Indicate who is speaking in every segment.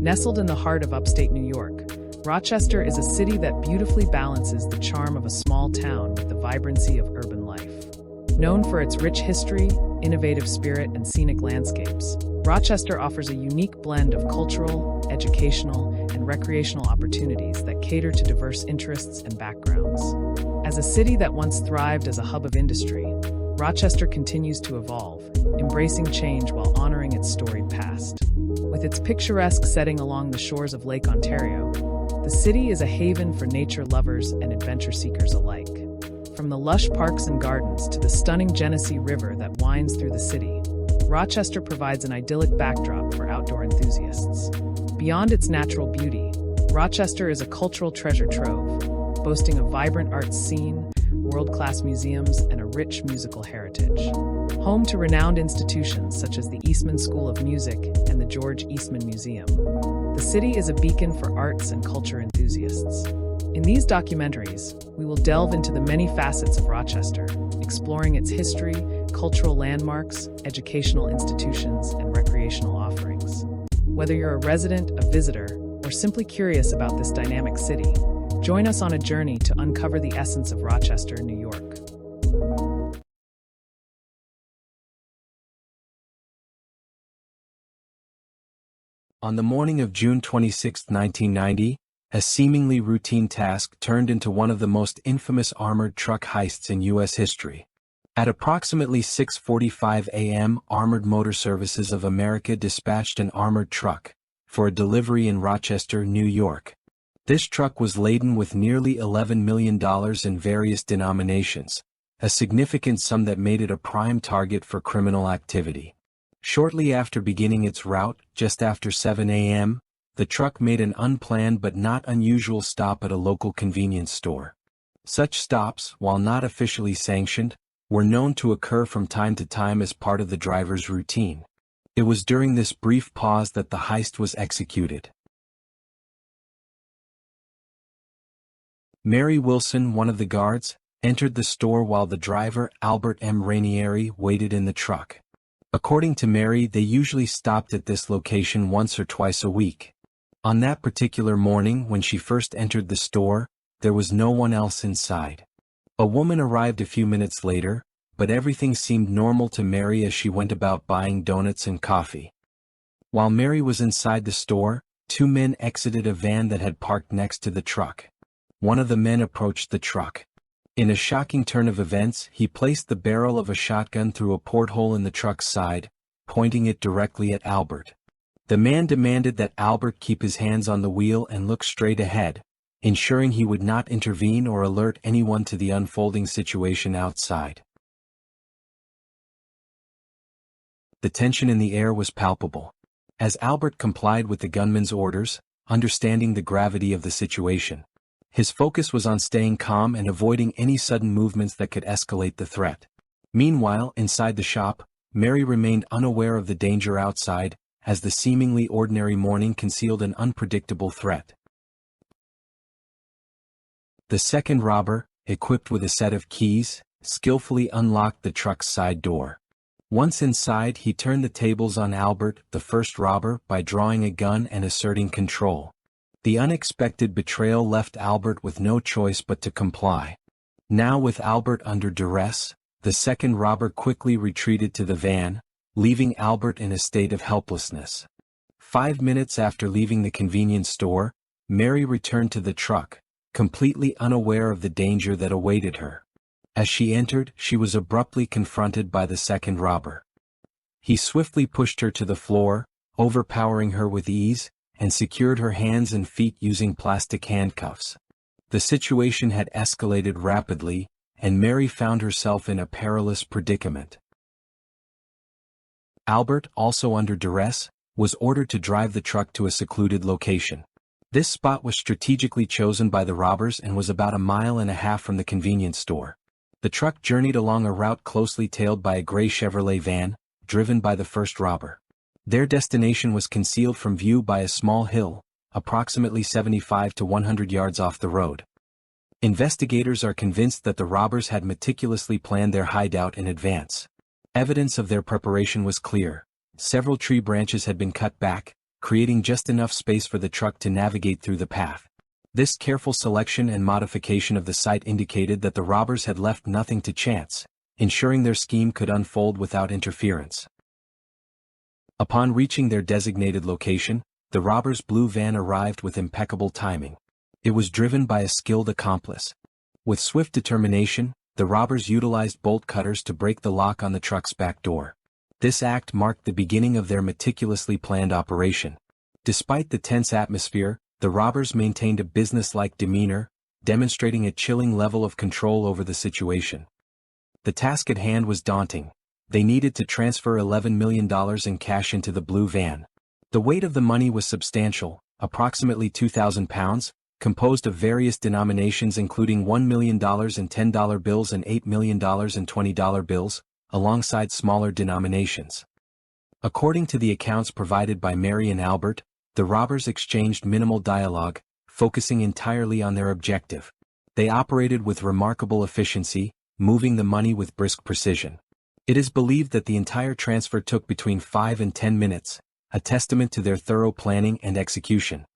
Speaker 1: Nestled in the heart of upstate New York, Rochester is a city that beautifully balances the charm of a small town with the vibrancy of urban life. Known for its rich history, innovative spirit, and scenic landscapes, Rochester offers a unique blend of cultural, educational, and recreational opportunities that cater to diverse interests and backgrounds. As a city that once thrived as a hub of industry, Rochester continues to evolve, embracing change while honoring its storied past. With its picturesque setting along the shores of Lake Ontario, the city is a haven for nature lovers and adventure seekers alike. From the lush parks and gardens to the stunning Genesee River that winds through the city, Rochester provides an idyllic backdrop for outdoor enthusiasts. Beyond its natural beauty, Rochester is a cultural treasure trove, boasting a vibrant arts scene, world-class museums, and a rich musical heritage. Home to renowned institutions such as the Eastman School of Music and the George Eastman Museum, the city is a beacon for arts and culture enthusiasts. In these documentaries, we will delve into the many facets of Rochester, exploring its history, cultural landmarks, educational institutions, and recreational offerings. Whether you're a resident, a visitor, or simply curious about this dynamic city, join us on a journey to uncover the essence of Rochester, New York.
Speaker 2: On the morning of June 26, 1990, a seemingly routine task turned into one of the most infamous armored truck heists in U.S. history. At approximately 6:45 a.m., Armored Motor Services of America dispatched an armored truck for a delivery in Rochester, New York. This truck was laden with nearly $11 million in various denominations, a significant sum that made it a prime target for criminal activity. Shortly after beginning its route, just after 7 a.m., the truck made an unplanned but not unusual stop at a local convenience store. Such stops, while not officially sanctioned, were known to occur from time to time as part of the driver's routine. It was during this brief pause that the heist was executed. Mary Wilson, one of the guards, entered the store while the driver, Albert M. Rainieri, waited in the truck. According to Mary, they usually stopped at this location once or twice a week. On that particular morning, when she first entered the store, there was no one else inside. A woman arrived a few minutes later, but everything seemed normal to Mary as she went about buying donuts and coffee. While Mary was inside the store, two men exited a van that had parked next to the truck. One of the men approached the truck. In a shocking turn of events, he placed the barrel of a shotgun through a porthole in the truck's side, pointing it directly at Albert. The man demanded that Albert keep his hands on the wheel and look straight ahead, ensuring he would not intervene or alert anyone to the unfolding situation outside. The tension in the air was palpable. As Albert complied with the gunman's orders, understanding the gravity of the situation, his focus was on staying calm and avoiding any sudden movements that could escalate the threat. Meanwhile, inside the shop, Mary remained unaware of the danger outside, as the seemingly ordinary morning concealed an unpredictable threat. The second robber, equipped with a set of keys, skillfully unlocked the truck's side door. Once inside, he turned the tables on Albert, the first robber, by drawing a gun and asserting control. The unexpected betrayal left Albert with no choice but to comply. Now with Albert under duress, the second robber quickly retreated to the van, leaving Albert in a state of helplessness. 5 minutes after leaving the convenience store, Mary returned to the truck, completely unaware of the danger that awaited her. As she entered, she was abruptly confronted by the second robber. He swiftly pushed her to the floor, overpowering her with ease, and secured her hands and feet using plastic handcuffs. The situation had escalated rapidly, and Mary found herself in a perilous predicament. Albert, also under duress, was ordered to drive the truck to a secluded location. This spot was strategically chosen by the robbers and was about 1.5 miles from the convenience store. The truck journeyed along a route closely tailed by a gray Chevrolet van, driven by the first robber. Their destination was concealed from view by a small hill, approximately 75 to 100 yards off the road. Investigators are convinced that the robbers had meticulously planned their hideout in advance. Evidence of their preparation was clear. Several tree branches had been cut back, creating just enough space for the truck to navigate through the path. This careful selection and modification of the site indicated that the robbers had left nothing to chance, ensuring their scheme could unfold without interference. Upon reaching their designated location, the robbers' blue van arrived with impeccable timing. It was driven by a skilled accomplice. With swift determination, the robbers utilized bolt cutters to break the lock on the truck's back door. This act marked the beginning of their meticulously planned operation. Despite the tense atmosphere, the robbers maintained a business-like demeanor, demonstrating a chilling level of control over the situation. The task at hand was daunting. They needed to transfer $11 million in cash into the blue van. The weight of the money was substantial, approximately 2,000 pounds, composed of various denominations including $1 million in $10 bills and $8 million in $20 bills, alongside smaller denominations. According to the accounts provided by Mary and Albert, the robbers exchanged minimal dialogue, focusing entirely on their objective. They operated with remarkable efficiency, moving the money with brisk precision. It is believed that the entire transfer took between 5 and 10 minutes, a testament to their thorough planning and execution.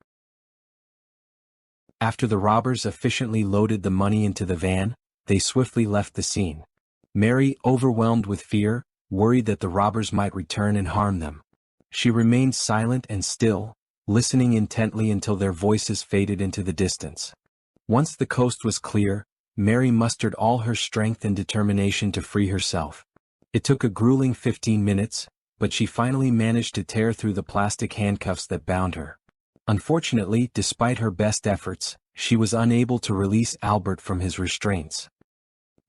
Speaker 2: After the robbers efficiently loaded the money into the van, they swiftly left the scene. Mary, overwhelmed with fear, worried that the robbers might return and harm them. She remained silent and still, listening intently until their voices faded into the distance. Once the coast was clear, Mary mustered all her strength and determination to free herself. It took a grueling 15 minutes, but she finally managed to tear through the plastic handcuffs that bound her. Unfortunately, despite her best efforts, she was unable to release Albert from his restraints.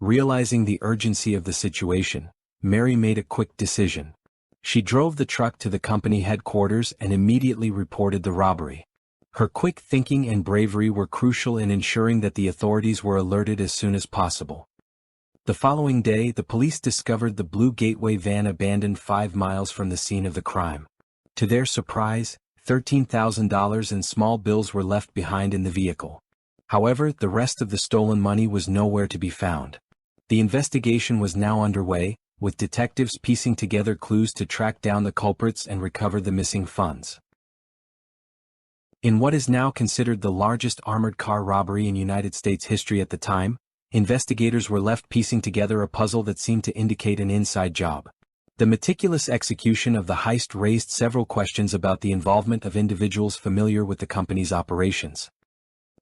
Speaker 2: Realizing the urgency of the situation, Mary made a quick decision. She drove the truck to the company headquarters and immediately reported the robbery. Her quick thinking and bravery were crucial in ensuring that the authorities were alerted as soon as possible. The following day, the police discovered the blue Gateway van abandoned 5 miles from the scene of the crime. To their surprise, $13,000 in small bills were left behind in the vehicle. However, the rest of the stolen money was nowhere to be found. The investigation was now underway, with detectives piecing together clues to track down the culprits and recover the missing funds. In what is now considered the largest armored car robbery in United States history at the time, investigators were left piecing together a puzzle that seemed to indicate an inside job. The meticulous execution of the heist raised several questions about the involvement of individuals familiar with the company's operations.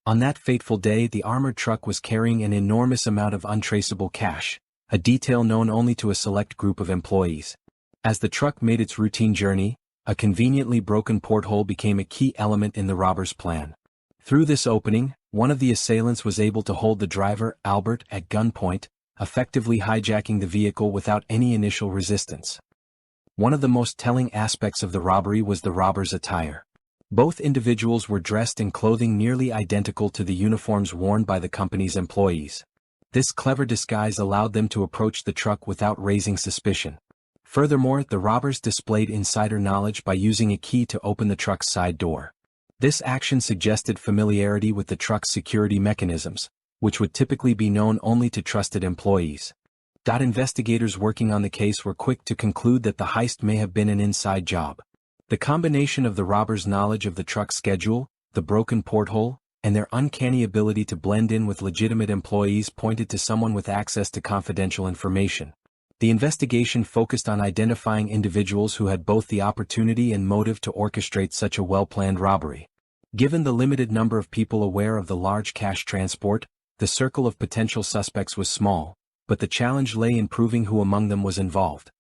Speaker 2: On that fateful day, the armored truck was carrying an enormous amount of untraceable cash, a detail known only to a select group of employees. As the truck made its routine journey, a conveniently broken porthole became a key element in the robbers' plan. Through this opening, one of the assailants was able to hold the driver, Albert, at gunpoint, effectively hijacking the vehicle without any initial resistance. One of the most telling aspects of the robbery was the robbers' attire. Both individuals were dressed in clothing nearly identical to the uniforms worn by the company's employees. This clever disguise allowed them to approach the truck without raising suspicion. Furthermore, the robbers displayed insider knowledge by using a key to open the truck's side door. This action suggested familiarity with the truck's security mechanisms, which would typically be known only to trusted employees. Investigators working on the case were quick to conclude that the heist may have been an inside job. The combination of the robbers' knowledge of the truck's schedule, the broken porthole, and their uncanny ability to blend in with legitimate employees pointed to someone with access to confidential information. The investigation focused on identifying individuals who had both the opportunity and motive to orchestrate such a well-planned robbery. Given the limited number of people aware of the large cash transport, the circle of potential suspects was small, but the challenge lay in proving who among them was involved.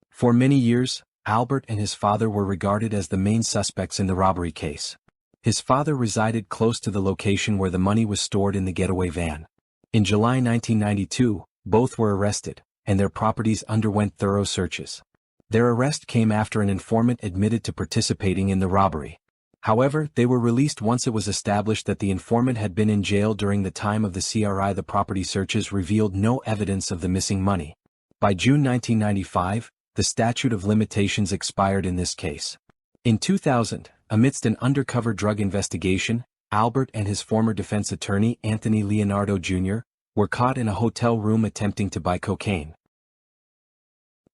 Speaker 2: For many years, Albert and his father were regarded as the main suspects in the robbery case. His father resided close to the location where the money was stored in the getaway van. In July 1992, both were arrested, and their properties underwent thorough searches. Their arrest came after an informant admitted to participating in the robbery. However, they were released once it was established that the informant had been in jail during the time of the CRI. The property searches revealed no evidence of the missing money. By June 1995, the statute of limitations expired in this case. In 2000, amidst an undercover drug investigation, Albert and his former defense attorney, Anthony Leonardo Jr., were caught in a hotel room attempting to buy cocaine.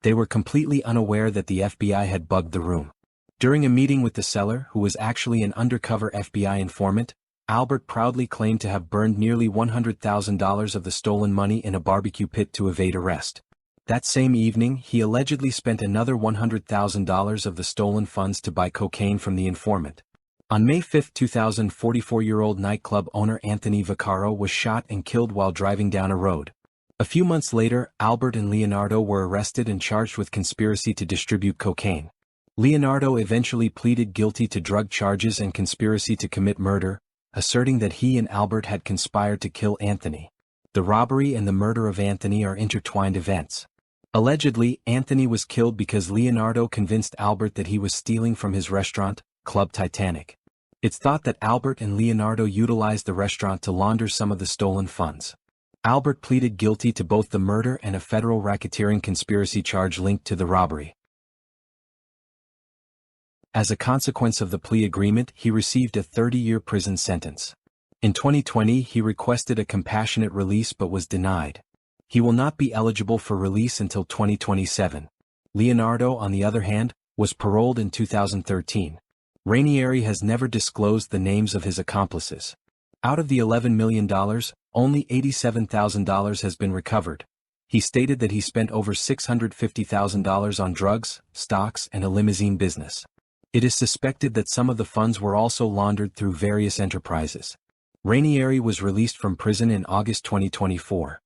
Speaker 2: They were completely unaware that the FBI had bugged the room. During a meeting with the seller, who was actually an undercover FBI informant, Albert proudly claimed to have burned nearly $100,000 of the stolen money in a barbecue pit to evade arrest. That same evening, he allegedly spent another $100,000 of the stolen funds to buy cocaine from the informant. On May 5, 2000, 44-year-old nightclub owner Anthony Vaccaro was shot and killed while driving down a road. A few months later, Albert and Leonardo were arrested and charged with conspiracy to distribute cocaine. Leonardo eventually pleaded guilty to drug charges and conspiracy to commit murder, asserting that he and Albert had conspired to kill Anthony. The robbery and the murder of Anthony are intertwined events. Allegedly, Anthony was killed because Leonardo convinced Albert that he was stealing from his restaurant, Club Titanic. It's thought that Albert and Leonardo utilized the restaurant to launder some of the stolen funds. Albert pleaded guilty to both the murder and a federal racketeering conspiracy charge linked to the robbery. As a consequence of the plea agreement, he received a 30-year prison sentence. In 2020, he requested a compassionate release but was denied. He will not be eligible for release until 2027. Leonardo, on the other hand, was paroled in 2013. Ranieri has never disclosed the names of his accomplices. Out of the $11 million, only $87,000 has been recovered. He stated that he spent over $650,000 on drugs, stocks, and a limousine business. It is suspected that some of the funds were also laundered through various enterprises. Ranieri was released from prison in August 2024.